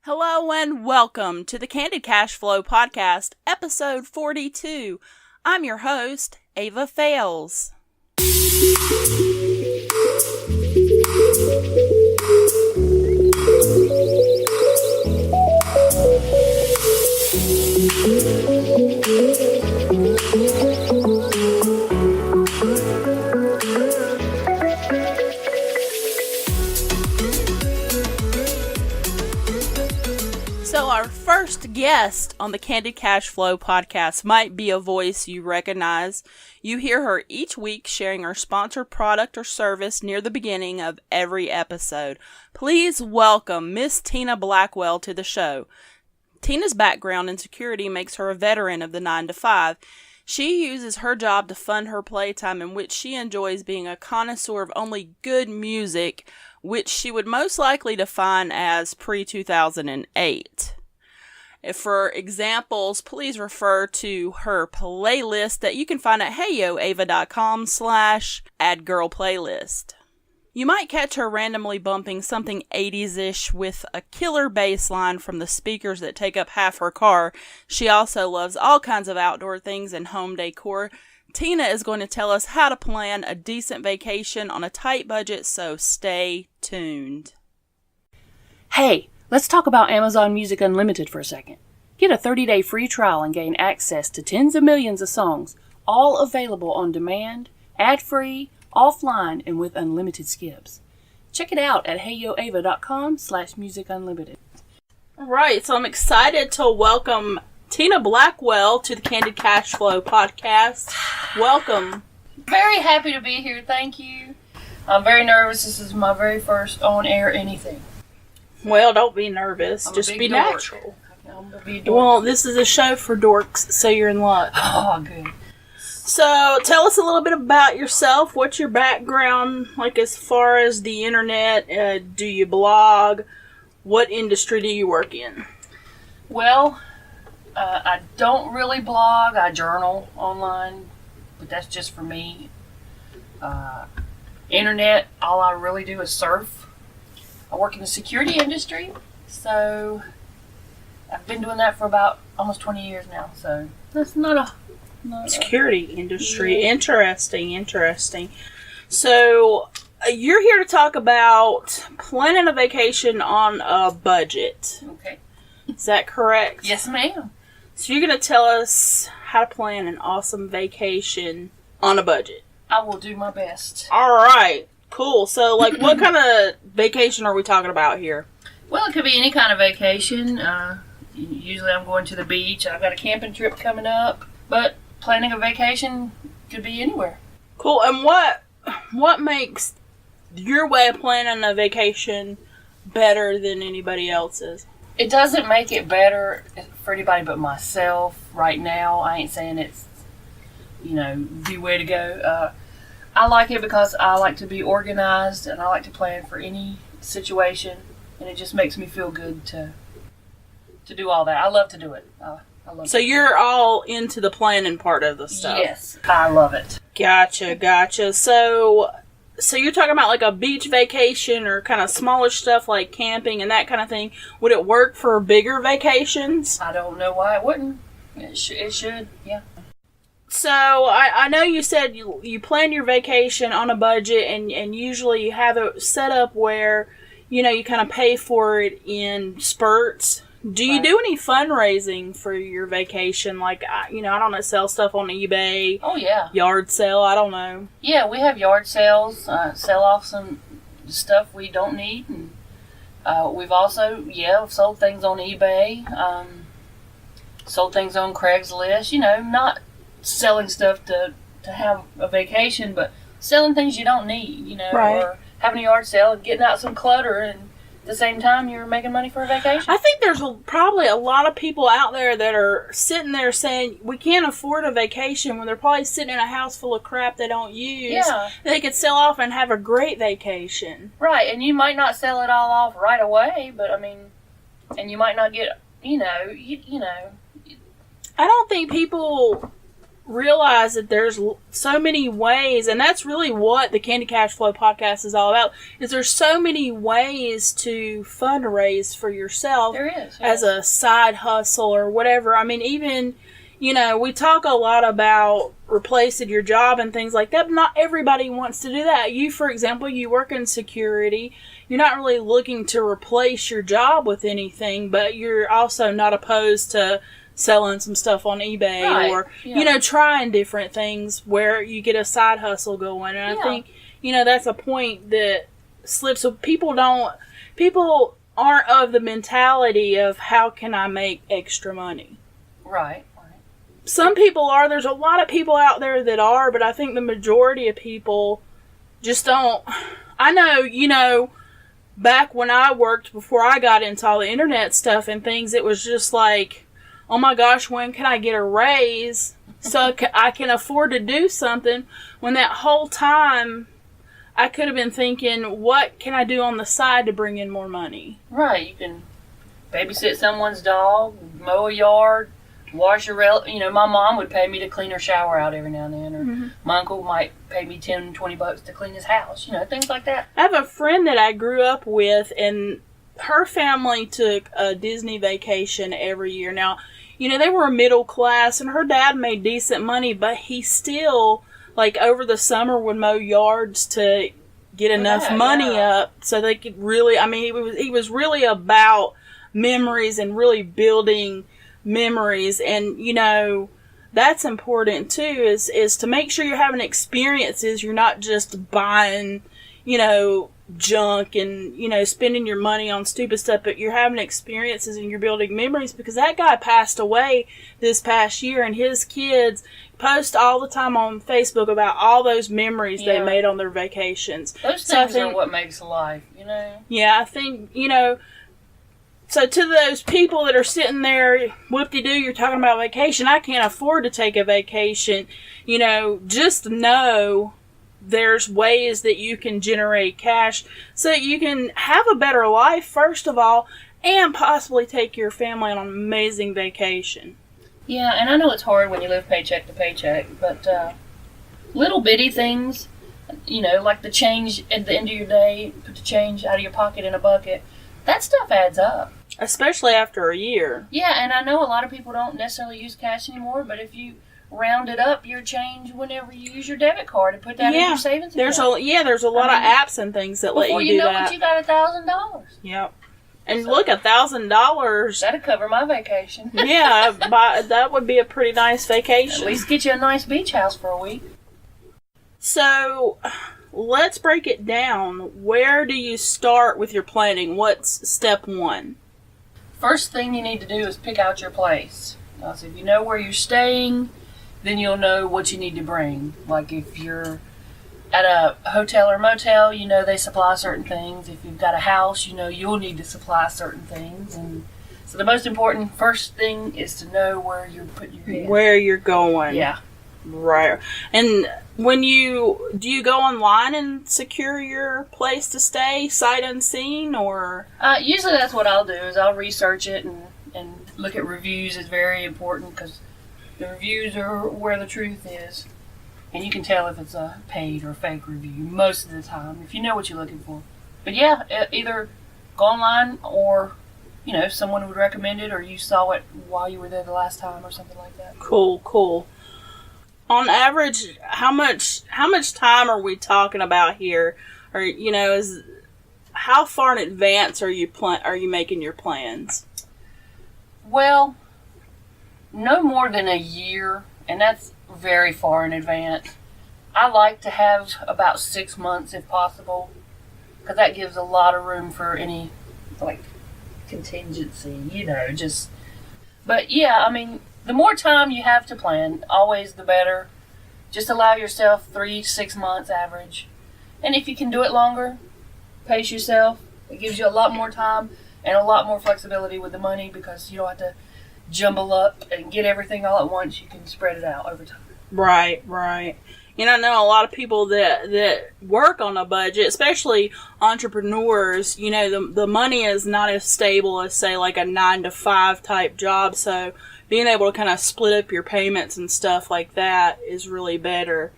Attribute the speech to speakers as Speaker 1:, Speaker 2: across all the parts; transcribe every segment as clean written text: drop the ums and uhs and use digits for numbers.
Speaker 1: Hello and welcome to the Candid Cashflow Podcast, episode 42. I'm your host, Ava Fales. So our first guest on the Candid Cashflow Podcast might be a voice you recognize. You hear her each week sharing her sponsored product or service near the beginning of every episode. Please welcome Miss Tina Blackwell to the show. Tina's background in security makes her a veteran of the 9-to-5. She uses her job to fund her playtime, in which she enjoys being a connoisseur of only good music, which she would most likely define as pre-2008. For examples, please refer to her playlist that you can find at heyoava.com/addgirlplaylist. You might catch her randomly bumping something 80s-ish with a killer bass line from the speakers that take up half her car. She also loves all kinds of outdoor things and home decor. Tina is going to tell us how to plan a decent vacation on a tight budget, so stay tuned.
Speaker 2: Hey, let's talk about Amazon Music Unlimited for a second. Get a 30-day free trial and gain access to tens of millions of songs, all available on demand, ad-free, offline, and with unlimited skips. Check it out at heyoava.com/musicunlimited.
Speaker 1: All right, so I'm excited to welcome Tina Blackwell to the Candid Cashflow Podcast. Welcome.
Speaker 2: Very happy to be here, thank you. I'm very nervous. This is my very first on-air anything.
Speaker 1: Well, don't be nervous.
Speaker 2: I'm
Speaker 1: Just be
Speaker 2: dork.
Speaker 1: natural.
Speaker 2: I'm gonna be a dork.
Speaker 1: Well, this is a show for dorks, so you're in luck.
Speaker 2: Oh, good.
Speaker 1: So, tell us a little bit about yourself. What's your background, like as far as the internet? Do you blog? What industry do you work in?
Speaker 2: Well, I don't really blog. I journal online, but that's just for me. Internet, all I really do is surf. I work in the security industry, so I've been doing that for about almost 20 years now. So that's not a
Speaker 1: Security industry. Yeah. Interesting. So, you're here to talk about planning a vacation on a budget.
Speaker 2: Okay.
Speaker 1: Is that correct?
Speaker 2: Yes, ma'am.
Speaker 1: So, you're going to tell us how to plan an awesome vacation on a budget.
Speaker 2: I will do my best.
Speaker 1: All right. Cool. So, like, what kind of vacation are we talking about here?
Speaker 2: Well, it could be any kind of vacation. Usually I'm going to the beach. I've got a camping trip coming up. But planning a vacation could be anywhere.
Speaker 1: Cool. And what makes your way of planning a vacation better than anybody else's?
Speaker 2: It doesn't make it better for anybody but myself right now. I ain't saying it's, the way to go. I like it because I like to be organized and I like to plan for any situation, and it just makes me feel good to do all that. I love to do it.
Speaker 1: So you're all into the planning part of the stuff?
Speaker 2: Yes, I love it.
Speaker 1: Gotcha. So you're talking about like a beach vacation or kind of smaller stuff like camping and that kind of thing. Would it work for bigger vacations?
Speaker 2: I don't know why it wouldn't. It should, yeah.
Speaker 1: So I know you said you plan your vacation on a budget and usually you have it set up where, you kind of pay for it in spurts. Do you do any fundraising for your vacation? Like, I don't know, sell stuff on eBay?
Speaker 2: Oh, yeah.
Speaker 1: Yard sale? I don't know.
Speaker 2: Yeah, we have yard sales, sell off some stuff we don't need. And we've also, sold things on eBay, sold things on Craigslist. Not selling stuff to have a vacation, but selling things you don't need,
Speaker 1: right.
Speaker 2: Or having a yard sale and getting out some clutter, and at the same time you're making money for a vacation.
Speaker 1: I think there's probably a lot of people out there that are sitting there saying we can't afford a vacation when they're probably sitting in a house full of crap they don't use.
Speaker 2: Yeah.
Speaker 1: They could sell off and have a great vacation.
Speaker 2: Right, and you might not sell it all off right away, but and you might not get,
Speaker 1: I don't think people realize that there's so many ways, and that's really what the Candid Cashflow Podcast is all about, is there's so many ways to fundraise for yourself.
Speaker 2: There is. Yes.
Speaker 1: As a side hustle or whatever. I mean, even, we talk a lot about replacing your job and things like that, but not everybody wants to do that. You, for example, you work in security. You're not really looking to replace your job with anything, but you're also not opposed to selling some stuff on eBay,
Speaker 2: right.
Speaker 1: or, trying different things where you get a side hustle going. And I think, that's a point that slips. So people aren't of the mentality of how can I make extra money.
Speaker 2: Right.
Speaker 1: Some people are. There's a lot of people out there that are, but I think the majority of people just don't. I know, back when I worked, before I got into all the internet stuff and things, it was just like, oh my gosh, when can I get a raise so I can afford to do something? When that whole time I could have been thinking, what can I do on the side to bring in more money?
Speaker 2: Right. You can babysit someone's dog, mow a yard, wash your my mom would pay me to clean her shower out every now and then, or my uncle might pay me $10-$20 to clean his house, things like that.
Speaker 1: I have a friend that I grew up with, and her family took a Disney vacation every year. Now, they were middle class, and her dad made decent money, but he still, over the summer, would mow yards to get enough money up so they could really, he was really about memories and really building memories. And, that's important too, is to make sure you're having experiences. You're not just buying, junk and, spending your money on stupid stuff, but you're having experiences and you're building memories, because that guy passed away this past year, and his kids post all the time on Facebook about all those memories they made on their vacations.
Speaker 2: Those things are what makes life,
Speaker 1: Yeah, I think, so to those people that are sitting there, whoop-de-doo, you're talking about vacation, I can't afford to take a vacation, just know there's ways that you can generate cash so that you can have a better life, first of all, and possibly take your family on an amazing vacation.
Speaker 2: Yeah, and I know it's hard when you live paycheck to paycheck, but little bitty things, like the change at the end of your day, put the change out of your pocket in a bucket, that stuff adds up.
Speaker 1: Especially after a year.
Speaker 2: Yeah, and I know a lot of people don't necessarily use cash anymore, but if you rounded up your change whenever you use your debit card and put that in your savings account.
Speaker 1: There's a lot of apps and things that let you do that.
Speaker 2: Before you know it, you got $1,000.
Speaker 1: Yep. And look, $1,000.
Speaker 2: That'd cover my vacation.
Speaker 1: Yeah, that would be a pretty nice vacation.
Speaker 2: At least get you a nice beach house for a week.
Speaker 1: So, let's break it down. Where do you start with your planning? What's step one?
Speaker 2: First thing you need to do is pick out your place. So if you know where you're staying, then you'll know what you need to bring. Like if you're at a hotel or motel, they supply certain things. If you've got a house, you'll need to supply certain things. And so the most important first thing is to know where you're putting your head.
Speaker 1: Where you're going.
Speaker 2: Yeah.
Speaker 1: Right. And do you go online and secure your place to stay, sight unseen, or?
Speaker 2: Usually that's what I'll do, is I'll research it and look at reviews. Is very important, because the reviews are where the truth is. And you can tell if it's a paid or fake review most of the time, if you know what you're looking for. But yeah, either go online or, someone would recommend it, or you saw it while you were there the last time or something like that.
Speaker 1: Cool. On average, how much time are we talking about here? Or, how far in advance are you making your plans?
Speaker 2: Well, no more than a year, and that's very far in advance. I like to have about 6 months if possible, because that gives a lot of room for any contingency, But yeah, the more time you have to plan, always the better. Just allow yourself 3 to 6 months average. And if you can do it longer, pace yourself. It gives you a lot more time and a lot more flexibility with the money, because you don't have to jumble up and get everything all at once. You can spread it out over time.
Speaker 1: Right. I know a lot of people that work on a budget, especially entrepreneurs, the money is not as stable as, say, like a 9-to-5 type job. So being able to kind of split up your payments and stuff like that is really better.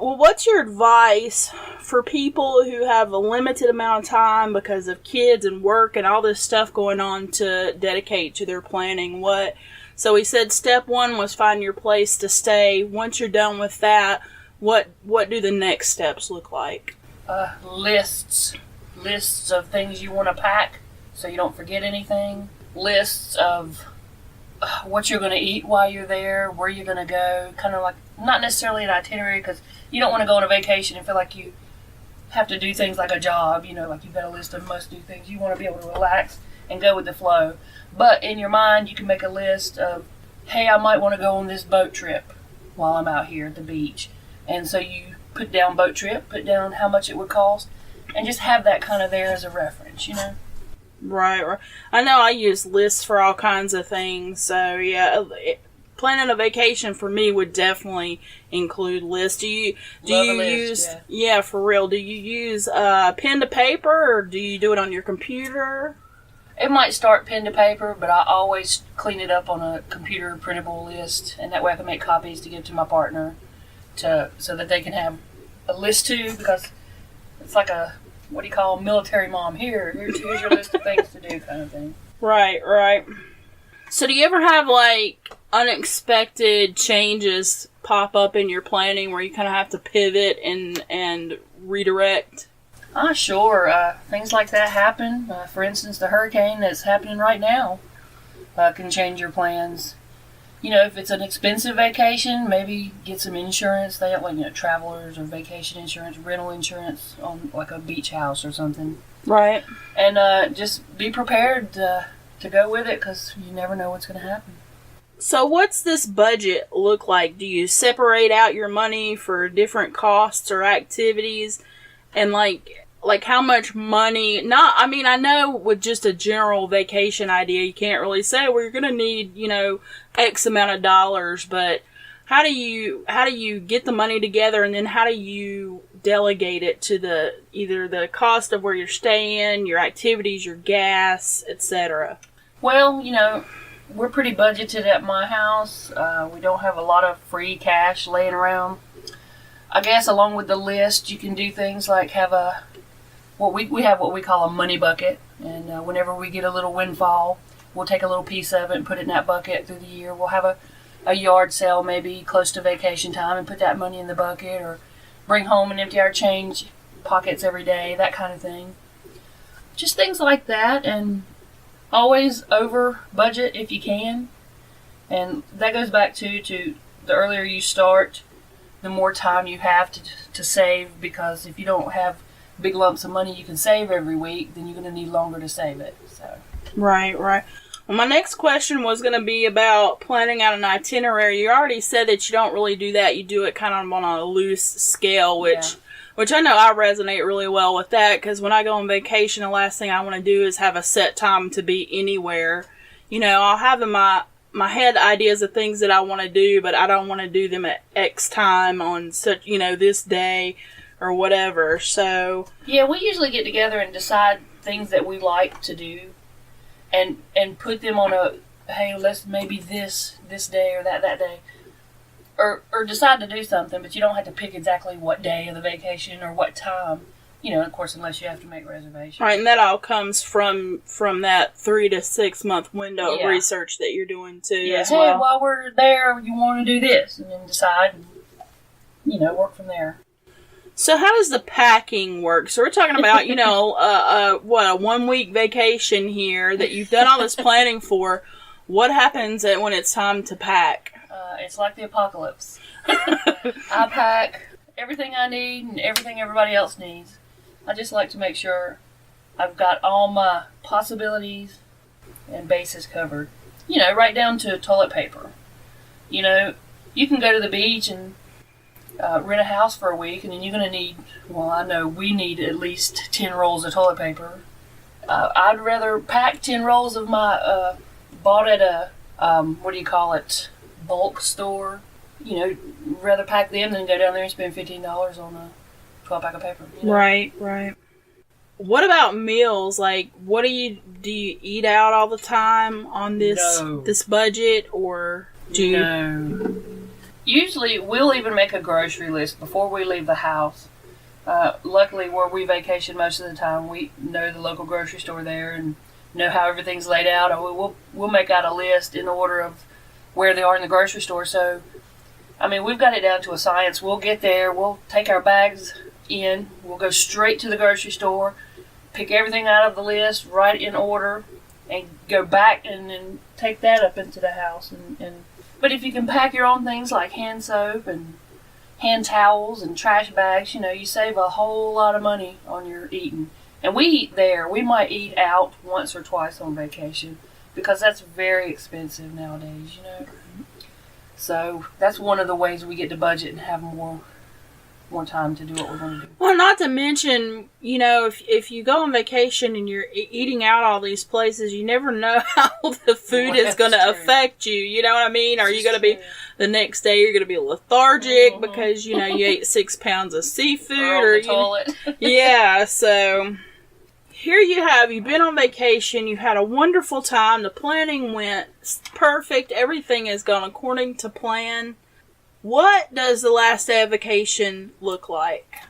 Speaker 1: Well, what's your advice for people who have a limited amount of time because of kids and work and all this stuff going on to dedicate to their planning? So we said step 1 was find your place to stay. Once you're done with that, what do the next steps look like?
Speaker 2: Lists of things you want to pack so you don't forget anything. Lists of what you're going to eat while you're there, where you're going to go, kind of like, not necessarily an itinerary, because you don't want to go on a vacation and feel like you have to do things like a job, like you've got a list of must-do things. You want to be able to relax and go with the flow. But in your mind, you can make a list of, hey, I might want to go on this boat trip while I'm out here at the beach. And so you put down boat trip, put down how much it would cost, and just have that kind of there as a reference,
Speaker 1: Right. I know I use lists for all kinds of things. So, yeah, planning a vacation for me would definitely include lists. Do you use... Yeah, for real. Do you use pen to paper, or do you do it on your computer?
Speaker 2: It might start pen to paper, but I always clean it up on a computer printable list, and that way I can make copies to give to my partner so that they can have a list too, because it's like a... what do you call military mom? Here's your list of things to do kind of thing.
Speaker 1: Right. So do you ever have, like, unexpected changes pop up in your planning where you kind of have to pivot and redirect?
Speaker 2: Sure. Things like that happen. For instance, the hurricane that's happening right now can change your plans. If it's an expensive vacation, maybe get some insurance. They have, like, travelers or vacation insurance, rental insurance on, like, a beach house or something.
Speaker 1: Right.
Speaker 2: And just be prepared to go with it, because you never know what's going to happen.
Speaker 1: So what's this budget look like? Do you separate out your money for different costs or activities? And, like how much money? I know with just a general vacation idea, you can't really say, well, you're going to need, X amount of dollars, but how do you get the money together, and then how do you delegate it to either the cost of where you're staying, your activities, your gas, etc.?
Speaker 2: Well, we're pretty budgeted at my house. We don't have a lot of free cash laying around. I guess along with the list, you can do things like have we have what we call a money bucket, and whenever we get a little windfall, we'll take a little piece of it and put it in that bucket through the year. We'll have a yard sale maybe close to vacation time and put that money in the bucket, or bring home and empty our change pockets every day, that kind of thing. Just things like that, and always over budget if you can. And that goes back to the earlier you start, the more time you have to save, because if you don't have big lumps of money you can save every week, then you're going to need longer to save it. So.
Speaker 1: Right. Well, my next question was going to be about planning out an itinerary. You already said that you don't really do that. You do it kind of on a loose scale, which I know I resonate really well with that, because when I go on vacation, the last thing I want to do is have a set time to be anywhere. I'll have in my head ideas of things that I want to do, but I don't want to do them at X time on such, this day or whatever. So
Speaker 2: yeah, we usually get together and decide things that we like to do, and put them on hey, let's maybe this day or that day, or decide to do something, but you don't have to pick exactly what day of the vacation or what time, of course, unless you have to make reservations.
Speaker 1: Right, and that all comes from that 3 to 6 month window of research that you're doing too.
Speaker 2: Yeah,
Speaker 1: as
Speaker 2: hey,
Speaker 1: well.
Speaker 2: While we're there, you want to do this, and then decide, and, work from there.
Speaker 1: So how does the packing work? So we're talking about, a 1 week vacation here that you've done all this planning for. What happens when it's time to pack?
Speaker 2: It's like the apocalypse. I pack everything I need and everything everybody else needs. I just like to make sure I've got all my possibilities and bases covered. Right down to toilet paper. You can go to the beach and rent a house for a week, and then you're going to need, I know we need at least 10 rolls of toilet paper. I'd rather pack 10 rolls of my, bought at a, bulk store, rather pack them than go down there and spend $15 on a 12-pack of paper.
Speaker 1: Right. What about meals? Like, do you eat out all the time on this budget, or do you?
Speaker 2: No. Usually, we'll even make a grocery list before we leave the house. Luckily, where we vacation most of the time, we know the local grocery store there and know how everything's laid out. Or we'll make out a list in order of where they are in the grocery store. So, I mean, we've got it down to a science. We'll get there. We'll take our bags in. We'll go straight to the grocery store, pick everything out of the list, write it in order, and go back and then take that up into the house. But if you can pack your own things like hand soap and hand towels and trash bags, you save a whole lot of money on your eating. And we eat there. We might eat out once or twice on vacation because that's very expensive nowadays, So that's one of the ways we get to budget and have more time to do what we're going to do.
Speaker 1: Well, not to mention, if you go on vacation and you're eating out all these places, you never know how the food is going to affect you. You know what I mean? Are you going to be, the next day you're going to be lethargic because, you ate 6 pounds of seafood
Speaker 2: or on the toilet.
Speaker 1: Yeah, so here you've been on vacation, you've had a wonderful time, the planning went perfect, everything has gone according to plan. What does the last day of vacation look like?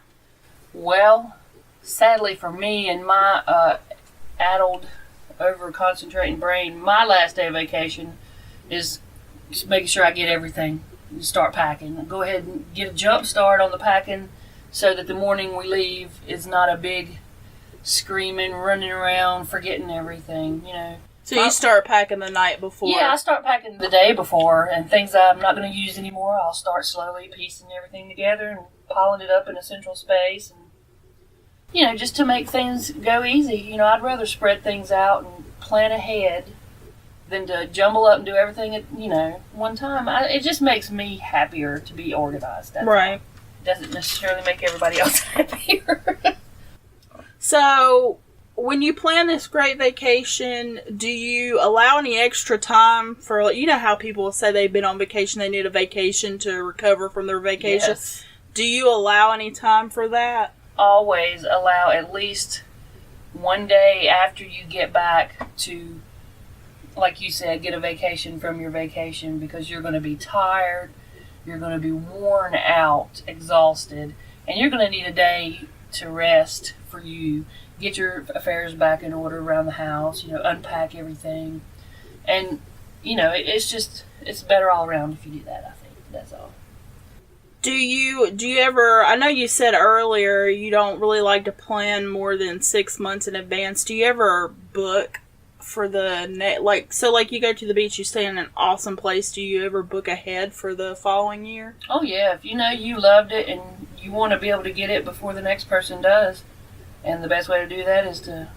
Speaker 2: Well, sadly for me and my addled, over-concentrating brain, my last day of vacation is just making sure I get everything and start packing. Go ahead and get a jump start on the packing so that the morning we leave is not a big screaming, running around, forgetting everything,
Speaker 1: So you start packing the night before?
Speaker 2: Yeah, I start packing the day before, and things I'm not going to use anymore, I'll start slowly piecing everything together and piling it up in a central space, and, just to make things go easy. I'd rather spread things out and plan ahead than to jumble up and do everything at, one time. It just makes me happier to be organized. That's
Speaker 1: right.
Speaker 2: It doesn't necessarily make everybody else happier.
Speaker 1: So, when you plan this great vacation, do you allow any extra time for, how people say they've been on vacation, they need a vacation to recover from their vacation?
Speaker 2: Yes.
Speaker 1: Do you allow any time for that?
Speaker 2: Always allow at least one day after you get back to, like you said, get a vacation from your vacation, because you're going to be tired, you're going to be worn out, exhausted, and you're going to need a day to rest for you. Get your affairs back in order around the house, unpack everything. And, it's better all around if you do that, I think. That's all.
Speaker 1: Do you ever, I know you said earlier you don't really like to plan more than 6 months in advance. Do you ever book for the you go to the beach, you stay in an awesome place. Do you ever book ahead for the following year?
Speaker 2: Oh, yeah. If you loved it and you want to be able to get it before the next person does, and the best way to do that is to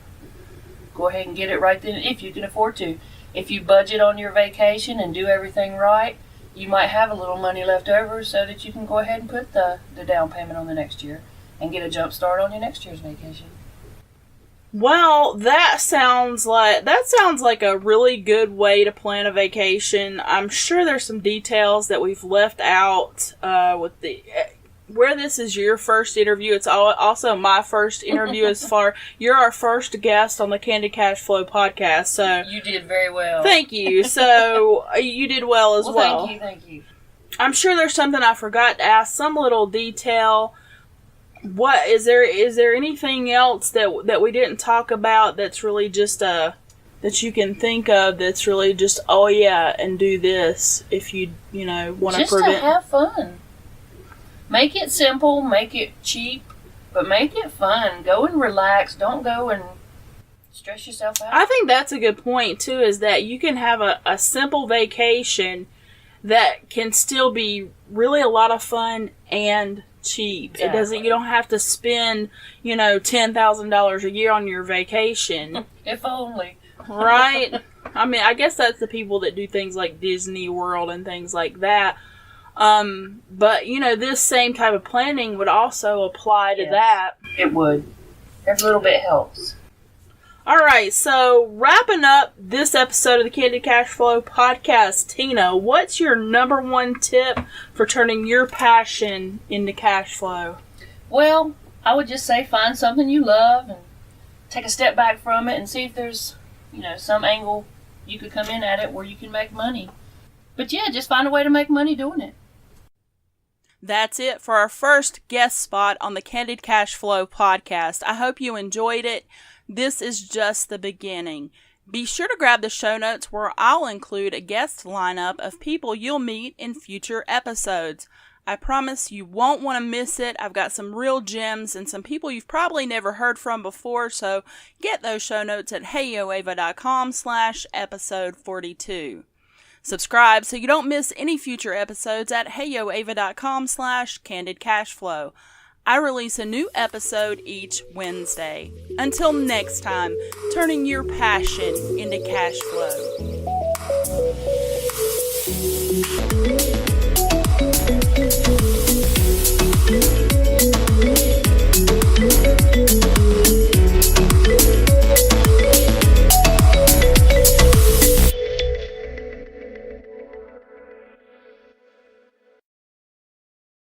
Speaker 2: go ahead and get it right then, if you can afford to. If you budget on your vacation and do everything right, you might have a little money left over so that you can go ahead and put the down payment on the next year and get a jump start on your next year's vacation.
Speaker 1: Well, that sounds like a really good way to plan a vacation. I'm sure there's some details that we've left out with where this is your first interview. It's also my first interview you're our first guest on the Candid Cashflow Podcast. So
Speaker 2: you did very well.
Speaker 1: Thank you. So you did well as well.
Speaker 2: Thank you.
Speaker 1: I'm sure there's something I forgot to ask, some little detail. What is there anything else that we didn't talk about that's really just that you can think of that's really just, oh yeah, and do this if you want to prevent.
Speaker 2: Just to have fun. Make it simple, make it cheap, but make it fun. Go and relax. Don't go and stress yourself out.
Speaker 1: I think that's a good point too, is that you can have a simple vacation that can still be really a lot of fun and cheap.
Speaker 2: Exactly.
Speaker 1: You don't have to spend, $10,000 a year on your vacation.
Speaker 2: If only.
Speaker 1: Right? I mean, I guess that's the people that do things like Disney World and things like that. But, this same type of planning would also apply to that.
Speaker 2: It would. Every little bit helps.
Speaker 1: All right, so wrapping up this episode of the Candid Cashflow Podcast, Tina, what's your number one tip for turning your passion into cash flow?
Speaker 2: Well, I would just say find something you love and take a step back from it and see if there's, some angle you could come in at it where you can make money. But yeah, just find a way to make money doing it.
Speaker 1: That's it for our first guest spot on the Candid Cashflow Podcast. I hope you enjoyed it. This is just the beginning. Be sure to grab the show notes where I'll include a guest lineup of people you'll meet in future episodes. I promise you won't want to miss it. I've got some real gems and some people you've probably never heard from before, so get those show notes at heyoava.com/episode 42. Subscribe so you don't miss any future episodes at heyoava.com/candidcashflow. I release a new episode each Wednesday. Until next time, turning your passion into cash flow.